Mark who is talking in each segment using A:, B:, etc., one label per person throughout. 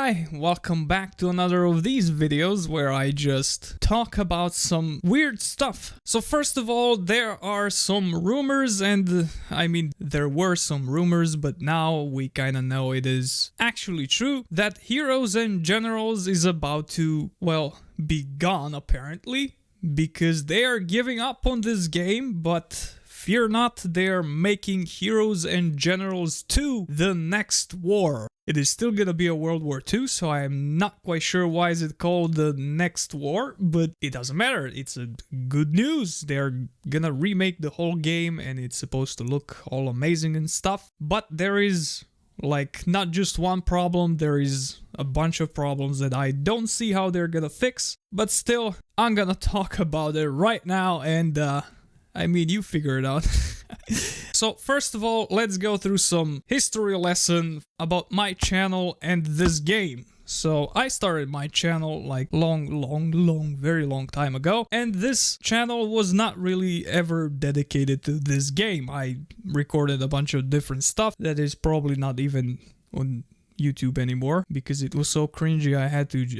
A: Hi, welcome back to another of these videos where I just talk about some weird stuff. So first of all, there are some rumors and there were some rumors, but now we kinda know it is actually true that Heroes and Generals is about to, well, be gone apparently, because they are giving up on this game, but fear not, they're making Heroes and Generals 2 the next war. It is still gonna be a World War II, so I'm not quite sure why is it called the next war, but it doesn't matter. It's a good news. They're gonna remake the whole game and it's supposed to look all amazing and stuff. But there is like not just one problem, there is a bunch of problems that I don't see how they're gonna fix. But still, I'm gonna talk about it right now and you figure it out. So first of all, let's go through some history lesson about my channel and this game. So I started my channel like very long time ago, and this channel was not really ever dedicated to this game. I recorded a bunch of different stuff that is probably not even on YouTube anymore because it was so cringy.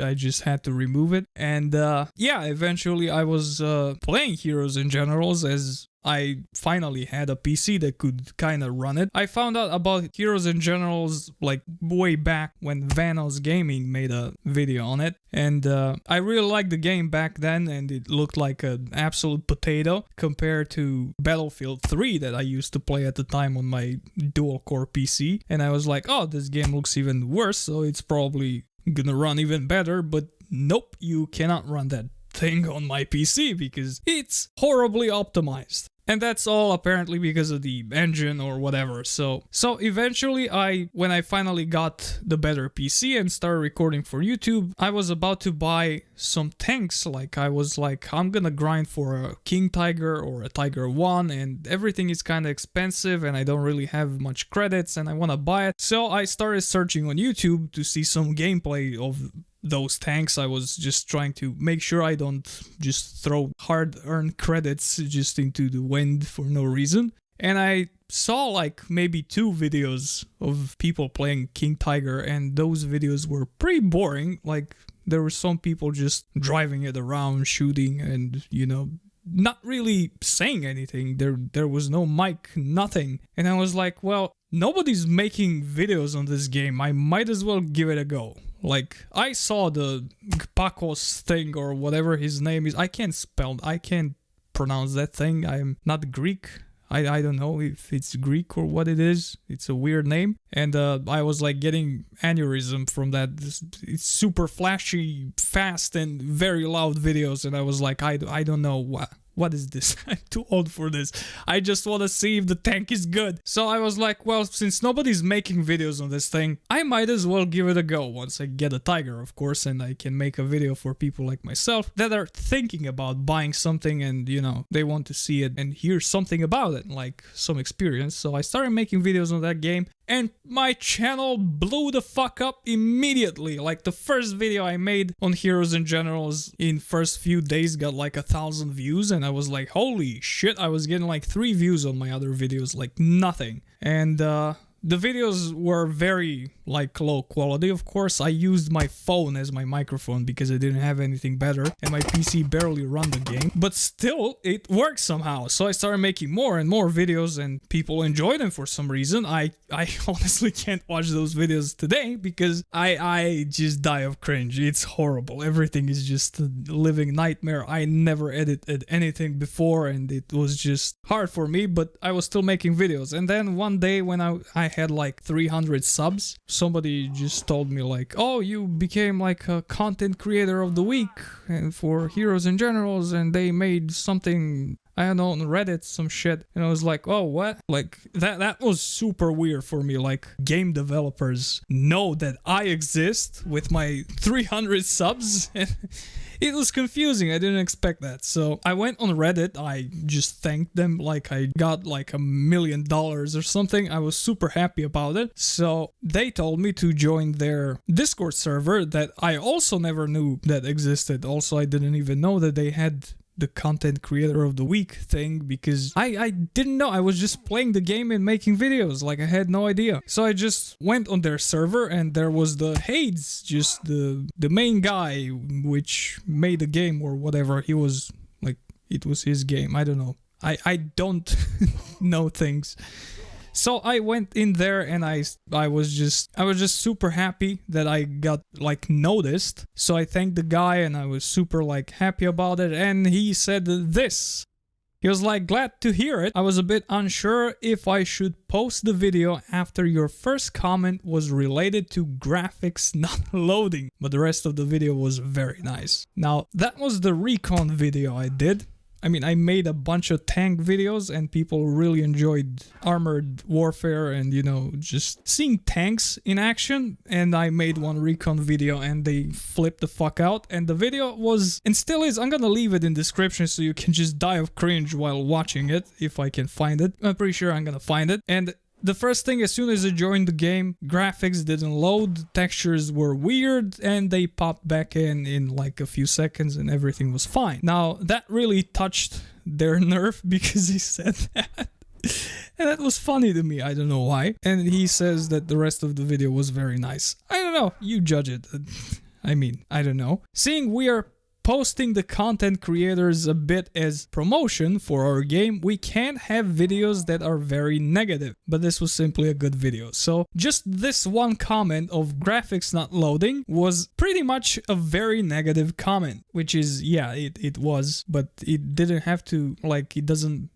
A: I just had to remove it. And eventually I was playing Heroes and Generals as I finally had a PC that could kind of run it. I found out about Heroes and Generals like way back when Vanos Gaming made a video on it. And I really liked the game back then, and it looked like an absolute potato compared to Battlefield 3 that I used to play at the time on my dual-core PC. And I was like, oh, this game looks even worse, so it's probably gonna run even better. But nope, you cannot run that thing on my PC because it's horribly optimized. And that's all apparently because of the engine or whatever. So eventually when I finally got the better PC and started recording for YouTube, I was about to buy some tanks. Like I was like, I'm gonna grind for a King Tiger or a Tiger 1, and everything is kind of expensive and I don't really have much credits and I want to buy it. So I started searching on YouTube to see some gameplay of those tanks. I was just trying to make sure I don't just throw hard-earned credits just into the wind for no reason. And I saw like maybe 2 videos of people playing King Tiger, and those videos were pretty boring. Like there were some people just driving it around, shooting, and not really saying anything. There was no mic, nothing. And I was like, well, nobody's making videos on this game. I might as well give it a go. Like, I saw the Pakos thing or whatever his name is. I can't pronounce that thing. I'm not Greek. I don't know if it's Greek or what it is. It's a weird name. And I was like getting aneurysm from that. It's super flashy, fast, and very loud videos. And I was like, I don't know what is this? I'm too old for this. I just want to see if the tank is good. So I was like, well, since nobody's making videos on this thing, I might as well give it a go once I get a Tiger, of course, and I can make a video for people like myself that are thinking about buying something and, they want to see it and hear something about it, like some experience. So I started making videos on that game, and my channel blew the fuck up immediately. Like the first video I made on Heroes and Generals in first few days got like 1,000 views, and I was like, holy shit, I was getting like 3 views on my other videos, like nothing. And the videos were very like low quality. Of course, I used my phone as my microphone because I didn't have anything better and my PC barely ran the game, but still it worked somehow. So I started making more and more videos and people enjoyed them for some reason. I honestly can't watch those videos today because I just die of cringe. It's horrible. Everything is just a living nightmare. I never edited anything before and it was just hard for me, but I was still making videos. And then one day when I had like 300 subs, somebody just told me like, oh, you became like a content creator of the week and for Heroes and Generals, and they made something, I don't know, on Reddit, some shit. And I was like, oh, what? Like that was super weird for me. Like game developers know that I exist with my 300 subs. It was confusing. I didn't expect that. So I went on Reddit. I just thanked them like I got like $1 million or something. I was super happy about it. So they told me to join their Discord server that I also never knew that existed. Also, I didn't even know that they had the content creator of the week thing because I didn't know. I was just playing the game and making videos. Like, I had no idea. So I just went on their server and there was the Hades, just the main guy which made the game or whatever. He was like, it was his game. I don't know. I don't know things. So I went in there and I was just super happy that I got like noticed. So I thanked the guy and I was super like happy about it. And he said this. He was like, glad to hear it. I was a bit unsure if I should post the video after your first comment was related to graphics not loading. But the rest of the video was very nice. Now, that was the recon video I did. I mean, I made a bunch of tank videos and people really enjoyed armored warfare and, you know, just seeing tanks in action. And I made one recon video and they flipped the fuck out. And the video was, and still is, I'm gonna leave it in description so you can just die of cringe while watching it, if I can find it. I'm pretty sure I'm gonna find it. And the first thing, as soon as I joined the game, graphics didn't load, textures were weird, and they popped back in like a few seconds and everything was fine. Now, that really touched their nerve because he said that. And that was funny to me, I don't know why. And he says that the rest of the video was very nice. I don't know, you judge it. I mean, I don't know. Seeing we are posting the content creators a bit as promotion for our game, we can't have videos that are very negative, but this was simply a good video. So just this one comment of graphics not loading was pretty much a very negative comment, which is, yeah, it was, but it didn't have to, like, it doesn't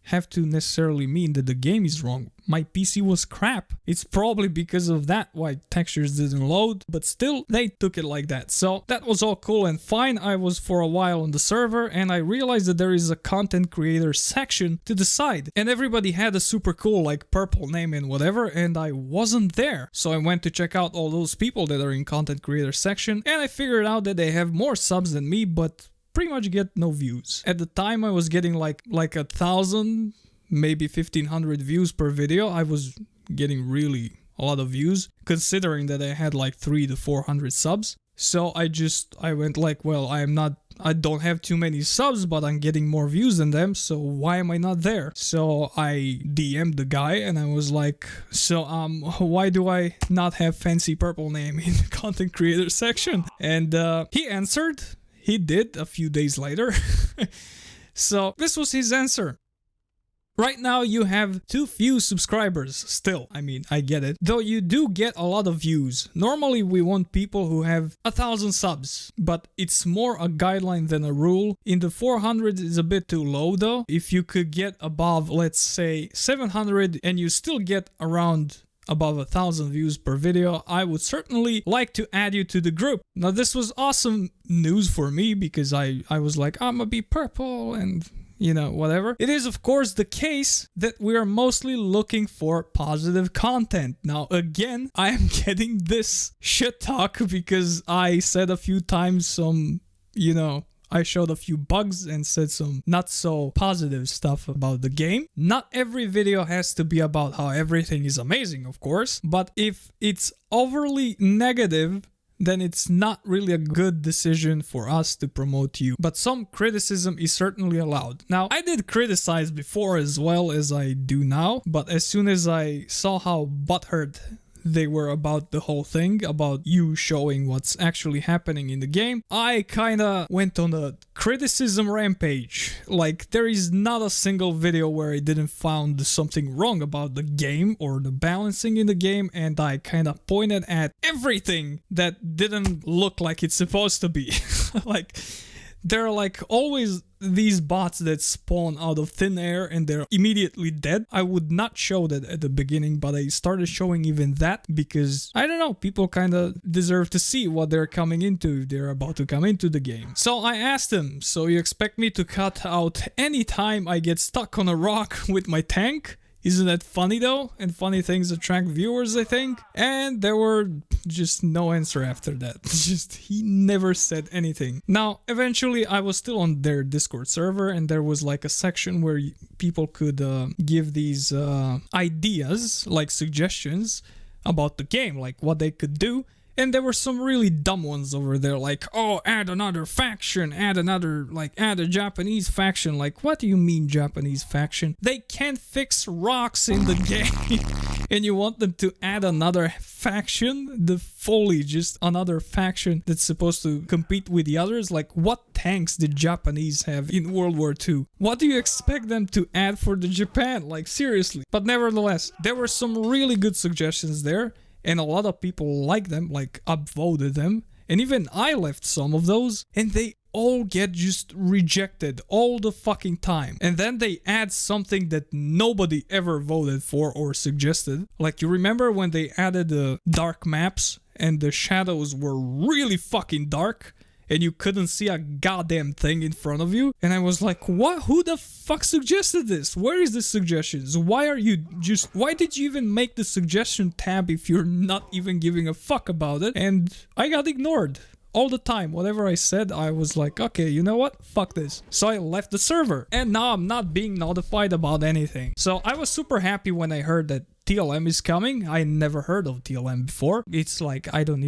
A: have to necessarily mean that the game is wrong. My PC was crap. It's probably because of that why textures didn't load, but still they took it like that. So that was all cool and fine. I was for a while on the server and I realized that there is a content creator section to the side and everybody had a super cool like purple name and whatever and I wasn't there. So I went to check out all those people that are in content creator section and I figured out that they have more subs than me, but pretty much get no views. At the time I was getting like 1,000, maybe 1,500 views per video. I was getting really a lot of views considering that I had like 300 to 400 subs. So I went like, well, I don't have too many subs, but I'm getting more views than them, so why am I not there? So I DM'd the guy and I was like, so why do I not have fancy purple name in the content creator section? And he answered. He did a few days later. So this was his answer. Right now you have too few subscribers still. I mean, I get it. Though you do get a lot of views. Normally we want people who have 1,000 subs, but it's more a guideline than a rule. In the 400 is a bit too low though. If you could get above, let's say 700 and you still get around above 1,000 views per video, I would certainly like to add you to the group. Now this was awesome news for me because I was like, I'm gonna be purple and you know, whatever. It is of course the case that we are mostly looking for positive content. Now again, I am getting this shit talk because I said a few times some, you know, I showed a few bugs and said some not so positive stuff about the game. Not every video has to be about how everything is amazing, of course, but if it's overly negative, then it's not really a good decision for us to promote you. But some criticism is certainly allowed. Now, I did criticize before as well as I do now, but as soon as I saw how butthurt they were about the whole thing, about you showing what's actually happening in the game, I kinda went on a criticism rampage. Like, there is not a single video where I didn't find something wrong about the game or the balancing in the game, and I kinda pointed at everything that didn't look like it's supposed to be. Like, there are like always these bots that spawn out of thin air and they're immediately dead. I would not show that at the beginning, but I started showing even that because, I don't know, people kind of deserve to see what they're coming into if they're about to come into the game. So I asked him, so you expect me to cut out any time I get stuck on a rock with my tank? Isn't that funny though? And funny things attract viewers, I think. And there were just no answer after that. Just, he never said anything. Now, eventually I was still on their Discord server and there was like a section where people could give these ideas, like suggestions about the game, like what they could do. And there were some really dumb ones over there, like, oh, add another faction, add a Japanese faction. Like, what do you mean Japanese faction? They can't fix rocks in the game. And you want them to add another faction? The folly, just another faction that's supposed to compete with the others? Like, what tanks did Japanese have in World War II? What do you expect them to add for the Japan? Like, seriously. But nevertheless, there were some really good suggestions there, and a lot of people liked them, like upvoted them, and even I left some of those, and they all get just rejected all the fucking time. And then they add something that nobody ever voted for or suggested. Like, you remember when they added the dark maps and the shadows were really fucking dark and you couldn't see a goddamn thing in front of you? And I was like, what? Who the fuck suggested this? Where is the suggestions? Why did you even make the suggestion tab if you're not even giving a fuck about it? And I got ignored. All the time, whatever I said, I was like, okay, you know what? Fuck this. So I left the server. And now I'm not being notified about anything. So I was super happy when I heard that TLM is coming. I never heard of TLM before. It's like, I don't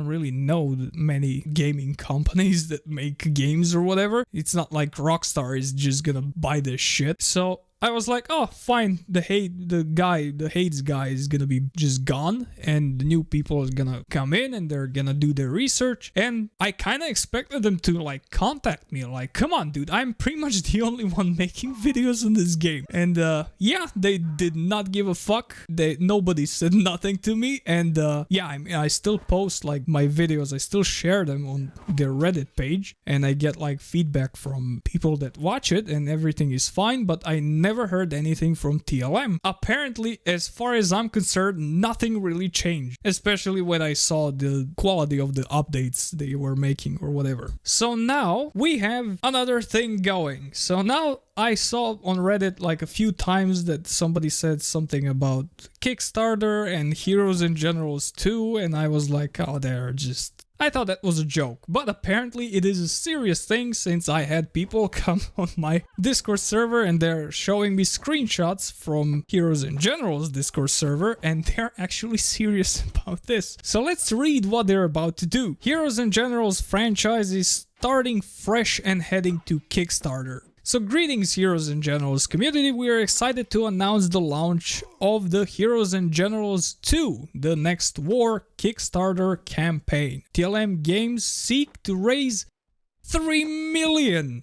A: really know many gaming companies that make games or whatever. It's not like Rockstar is just gonna buy this shit. So I was like, oh, fine, the Hades guy is gonna be just gone, and the new people are gonna come in and they're gonna do their research. And I kind of expected them to like contact me, like, come on, dude, I'm pretty much the only one making videos in this game. And yeah, they did not give a fuck. Nobody said nothing to me. And yeah, I mean, I still post like my videos, I still share them on their Reddit page, and I get like feedback from people that watch it, and everything is fine. But I never heard anything from TLM. Apparently, as far as I'm concerned, nothing really changed, especially when I saw the quality of the updates they were making or whatever. So now we have another thing going. So now I saw on Reddit like a few times that somebody said something about Kickstarter and Heroes and Generals 2, and I was like, oh, I thought that was a joke, but apparently it is a serious thing, since I had people come on my Discord server and they're showing me screenshots from Heroes and Generals Discord server, and they're actually serious about this. So let's read what they're about to do. Heroes and Generals franchise is starting fresh and heading to Kickstarter. So greetings, Heroes and Generals community. We are excited to announce the launch of the Heroes and Generals 2, The Next War Kickstarter campaign. TLM Games seek to raise 3 million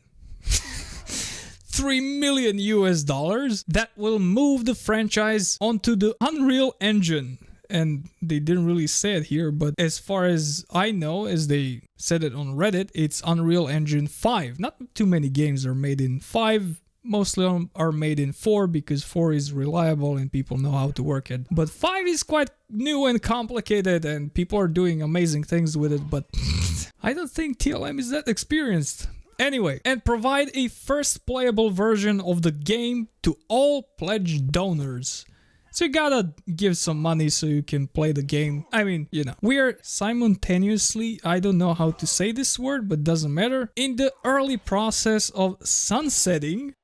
A: US dollars that will move the franchise onto the Unreal Engine. And they didn't really say it here, but as far as I know, as they said it on Reddit, it's Unreal Engine 5. Not too many games are made in 5. Mostly are made in 4 because 4 is reliable and people know how to work it. But 5 is quite new and complicated and people are doing amazing things with it, but I don't think TLM is that experienced. Anyway, and provide a first playable version of the game to all pledge donors. So you gotta give some money so you can play the game. I mean, you know, we are simultaneously, I don't know how to say this word, but doesn't matter, in the early process of sunsetting,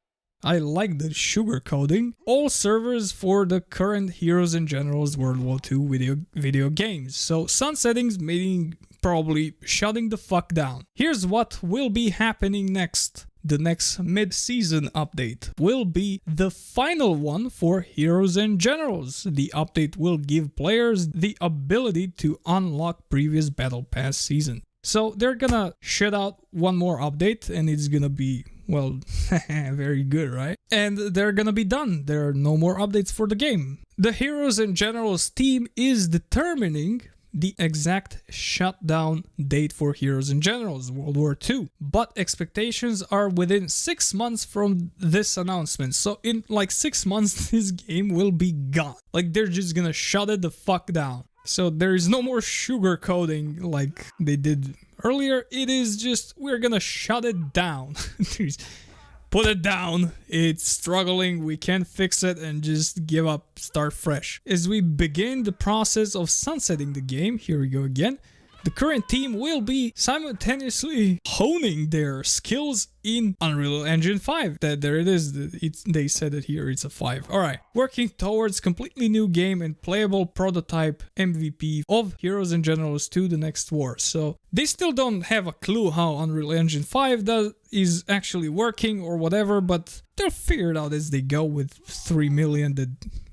A: I like the sugarcoating, all servers for the current Heroes and Generals World War II video games. So sunsetting's meaning probably shutting the fuck down. Here's what will be happening next. The next mid-season update will be the final one for Heroes and Generals. The update will give players the ability to unlock previous Battle Pass season. So they're gonna shut out one more update and it's gonna be, well, very good, right? And they're gonna be done. There are no more updates for the game. The Heroes and Generals team is determining the exact shutdown date for Heroes and Generals World War II, but expectations are within 6 months from this announcement. So in like 6 months this game will be gone. Like they're just gonna shut it the fuck down. So there is no more sugarcoating like they did earlier. It is just, we're gonna shut it down. Put it down, it's struggling, we can't fix it, and just give up, start fresh. As we begin the process of sunsetting the game, here we go again, The current team will be simultaneously honing their skills in Unreal Engine 5. There it is. They said it here. It's a 5. All right. Working towards completely new game and playable prototype MVP of Heroes and Generals 2: The Next War. So they still don't have a clue how Unreal Engine 5 is actually working or whatever, but they'll figure it out as they go with 3 million that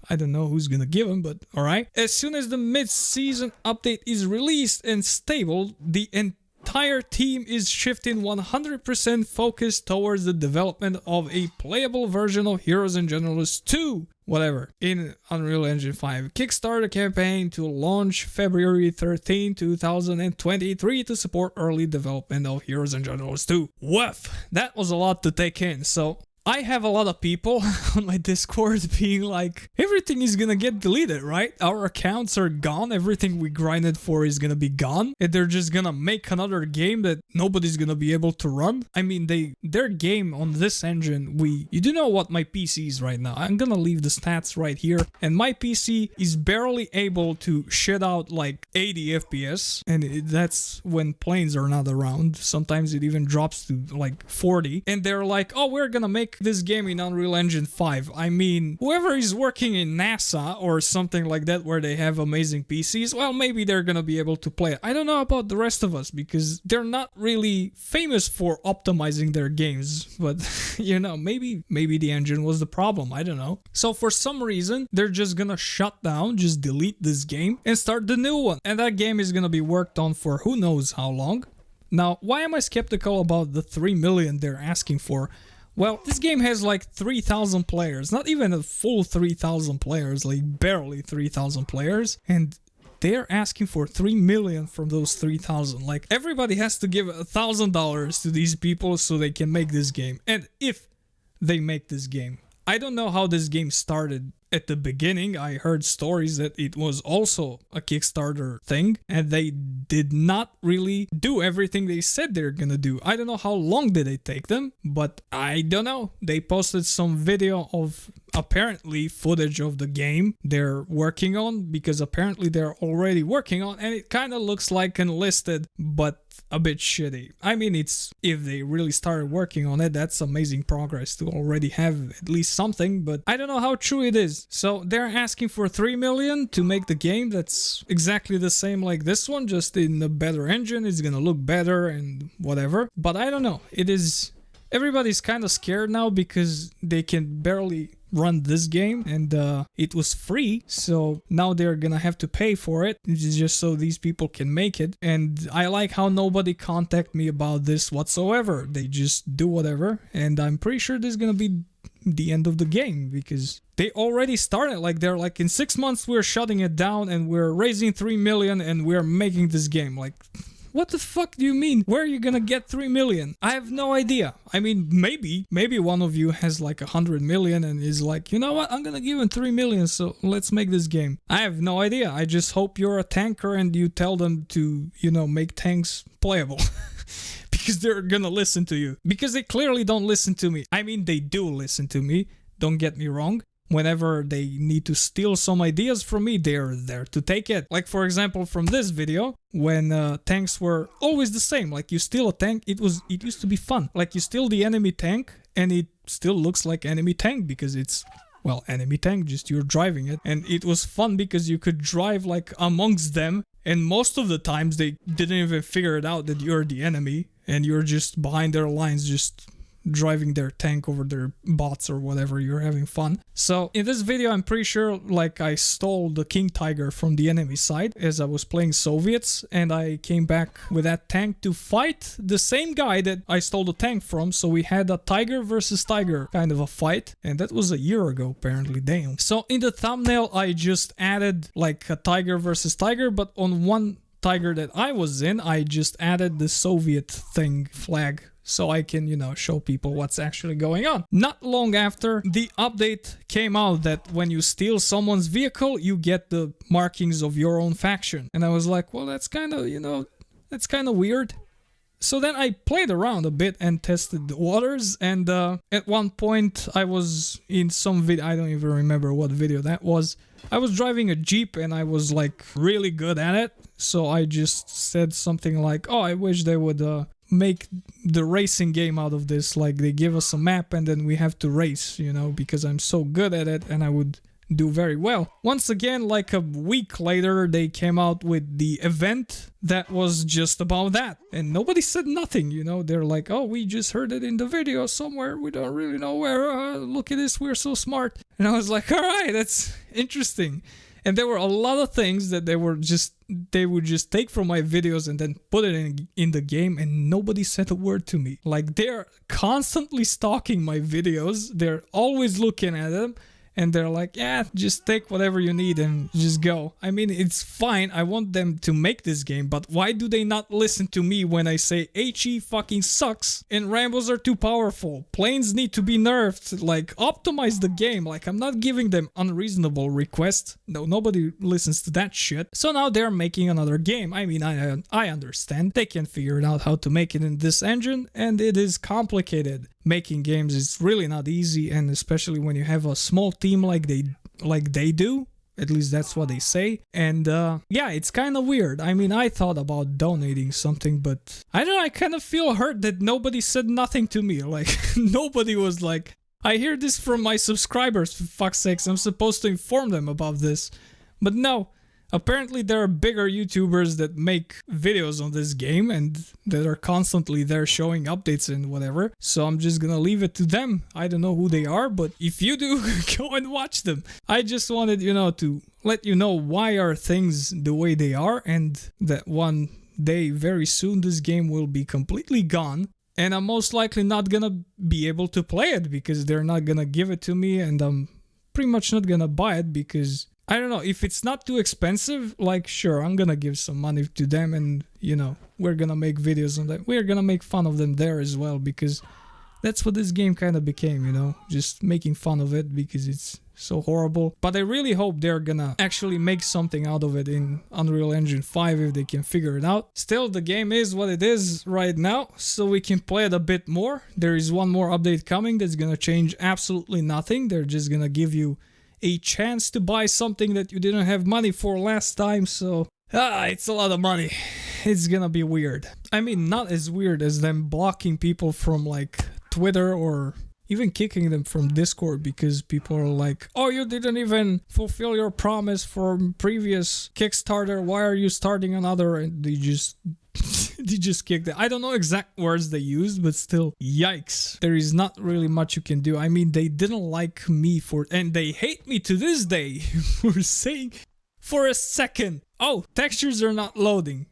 A: I don't know who's gonna give them, but alright. As soon as the mid-season update is released and stable, the entire team is shifting 100% focus towards the development of a playable version of Heroes and Generals 2, whatever, in Unreal Engine 5. Kickstarter campaign to launch February 13, 2023 to support early development of Heroes and Generals 2. Woof! That was a lot to take in, so I have a lot of people on my Discord being like, everything is gonna get deleted, right? Our accounts are gone, everything we grinded for is gonna be gone, and they're just gonna make another game that nobody's gonna be able to run. I mean, their game on this engine, you do know what my PC is right now. I'm gonna leave the stats right here, and my PC is barely able to shit out like 80 FPS, and that's when planes are not around. Sometimes it even drops to like 40, and they're like, oh, we're gonna make this game in Unreal Engine 5. I mean, whoever is working in NASA or something like that where they have amazing PCs, well, maybe they're gonna be able to play it. I don't know about the rest of us because they're not really famous for optimizing their games, but you know, maybe the engine was the problem. I don't know. So for some reason, they're just gonna shut down, just delete this game and start the new one. And that game is gonna be worked on for who knows how long. Now, why am I skeptical about the 3 million they're asking for? Well, this game has like 3,000 players, not even a full 3,000 players, like barely 3,000 players, and they're asking for 3 million from those 3,000. Like, everybody has to give $1,000 to these people so they can make this game. And if they make this game, I don't know how this game started. At the beginning, I heard stories that it was also a Kickstarter thing, and they did not really do everything they said they're gonna do. I don't know how long did it take them, but I don't know. They posted some video of apparently footage of the game they're working on, because apparently they're already working on, and it kind of looks like enlisted, but a bit shitty. I mean, if they really started working on it, that's amazing progress to already have at least something, but I don't know how true it is. So they're asking for 3 million to make the game that's exactly the same like this one, just in a better engine. It's gonna look better and whatever, but I don't know. Everybody's kind of scared now because they can barely run this game, and it was free, so now they're gonna have to pay for it just so these people can make it. And I like how nobody contacted me about this whatsoever. They just do whatever, and I'm pretty sure this is gonna be the end of the game because they already started. Like, they're like, in 6 months we're shutting it down and we're raising 3 million and we're making this game. Like, what the fuck do you mean? Where are you gonna get 3 million? I have no idea. I mean, maybe one of you has like 100 million and is like, you know what? I'm gonna give him 3 million, so let's make this game. I have no idea. I just hope you're a tanker and you tell them to, you know, make tanks playable. Because they're gonna listen to you. Because they clearly don't listen to me. I mean, they do listen to me. Don't get me wrong. Whenever they need to steal some ideas from me, they're there to take it. Like, for example, from this video, when tanks were always the same. Like, you steal a tank, it used to be fun. Like, you steal the enemy tank, and it still looks like enemy tank because it's, well, enemy tank, just you're driving it. And it was fun because you could drive, like, amongst them, and most of the times they didn't even figure it out that you're the enemy, and you're just behind their lines, just driving their tank over their bots or whatever. You're having fun. So in this video, I'm pretty sure like I stole the King Tiger from the enemy side as I was playing Soviets, and I came back with that tank to fight the same guy that I stole the tank from. So we had a tiger versus tiger kind of a fight, and that was a year ago apparently. Damn. So in the thumbnail I just added like a tiger versus tiger, but on one tiger that I was in, I just added the Soviet thing flag, so I can, you know, show people what's actually going on. Not long after, the update came out that when you steal someone's vehicle, you get the markings of your own faction. And I was like, well, that's kind of, you know, that's kind of weird. So then I played around a bit and tested the waters, and at one point I was in some video, I don't even remember what video that was. I was driving a Jeep and I was like really good at it. so I just said something like, oh, I wish they would make the racing game out of this, like they give us a map and then we have to race, you know, because I'm so good at it and I would do very well. Once again, like a week later, they came out with the event that was just about that, and nobody said nothing, you know. They're like, oh, we just heard it in the video somewhere, we don't really know where, look at this, we're so smart. And I was like, all right, that's interesting. And there were a lot of things that they would just take from my videos and then put it in the game, and nobody said a word to me. Like, they're constantly stalking my videos, they're always looking at them, and they're like, yeah, just take whatever you need and just go. I mean, it's fine. I want them to make this game, but why do they not listen to me when I say HE fucking sucks and Rambos are too powerful? Planes need to be nerfed. Like, optimize the game. Like, I'm not giving them unreasonable requests. No, nobody listens to that shit. So now they're making another game. I mean, I understand. They can figure out how to make it in this engine, and it is complicated. Making games is really not easy, and especially when you have a small team like they do. At least that's what they say. And yeah, it's kind of weird. I mean, I thought about donating something, but I don't know, I kind of feel hurt that nobody said nothing to me. Like, nobody was like, I hear this from my subscribers, for fuck's sakes, I'm supposed to inform them about this. But no. Apparently there are bigger YouTubers that make videos on this game and that are constantly there showing updates and whatever. So I'm just gonna leave it to them. I don't know who they are, but if you do, go and watch them. I just wanted, you know, to let you know why are things the way they are, and that one day very soon this game will be completely gone. And I'm most likely not gonna be able to play it because they're not gonna give it to me, and I'm pretty much not gonna buy it because I don't know, if it's not too expensive, like, sure, I'm gonna give some money to them and, you know, we're gonna make videos on that. We're gonna make fun of them there as well, because that's what this game kind of became, you know, just making fun of it because it's so horrible. But I really hope they're gonna actually make something out of it in Unreal Engine 5 if they can figure it out. Still, the game is what it is right now, so we can play it a bit more. There is one more update coming that's gonna change absolutely nothing. They're just gonna give you a chance to buy something that you didn't have money for last time, so it's a lot of money. It's gonna be weird. I mean, not as weird as them blocking people from like Twitter or even kicking them from Discord because people are like, oh, you didn't even fulfill your promise from previous Kickstarter, why are you starting another? And they just kicked it. I don't know exact words they used, but still, yikes. There is not really much you can do. I mean, they didn't like me and they hate me to this day for saying for a second, oh, textures are not loading.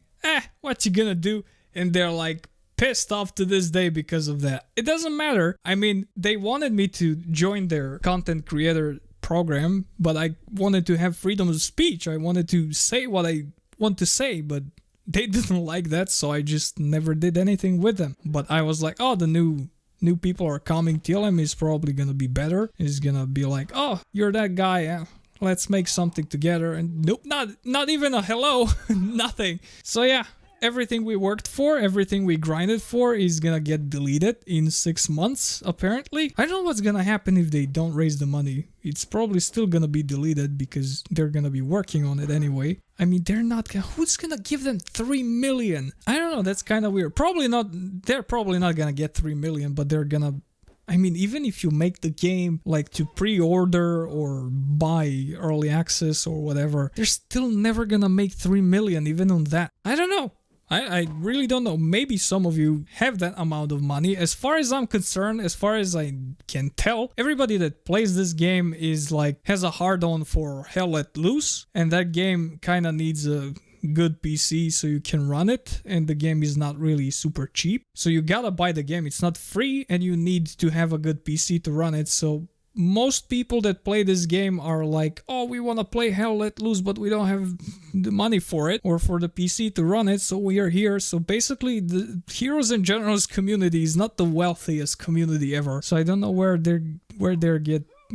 A: What you gonna do? And they're like pissed off to this day because of that. It doesn't matter. I mean, they wanted me to join their content creator program, but I wanted to have freedom of speech. I wanted to say what I want to say, but they didn't like that, so I just never did anything with them. But I was like, oh, the new people are coming. TLM is probably gonna be better. It's gonna be like, oh, you're that guy, yeah, let's make something together. And nope, not even a hello, nothing. So yeah, everything we worked for, everything we grinded for is gonna get deleted in 6 months, apparently. I don't know what's gonna happen if they don't raise the money. It's probably still gonna be deleted because they're gonna be working on it anyway. I mean, who's gonna give them 3 million? I don't know, that's kind of weird. They're probably not gonna get 3 million, but they're gonna... I mean, even if you make the game like to pre-order or buy early access or whatever, they're still never gonna make 3 million even on that. I don't know. I really don't know. Maybe some of you have that amount of money. As far as I'm concerned, as far as I can tell, everybody that plays this game is like, has a hard-on for Hell Let Loose, and that game kind of needs a good PC so you can run it, and the game is not really super cheap. So you gotta buy the game. It's not free, and you need to have a good PC to run it. So most people that play this game are like, oh, we want to play Hell Let Loose, but we don't have the money for it or for the PC to run it, so we are here. So basically, the Heroes and Generals community is not the wealthiest community ever. So I don't know where they're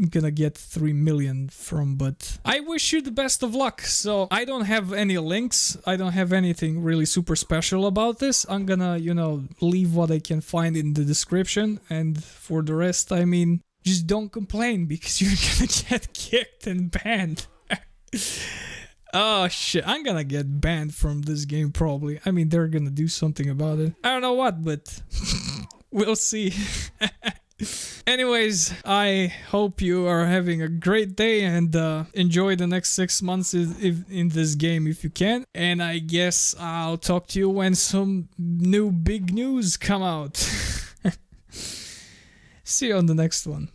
A: gonna get 3 million from, but I wish you the best of luck. So I don't have any links. I don't have anything really super special about this. I'm gonna, you know, leave what I can find in the description, and for the rest, I mean, just don't complain because you're gonna get kicked and banned. Oh shit, I'm gonna get banned from this game probably. I mean, they're gonna do something about it. I don't know what, but we'll see. Anyways, I hope you are having a great day and enjoy the next 6 months in this game if you can. And I guess I'll talk to you when some new big news come out. See you on the next one.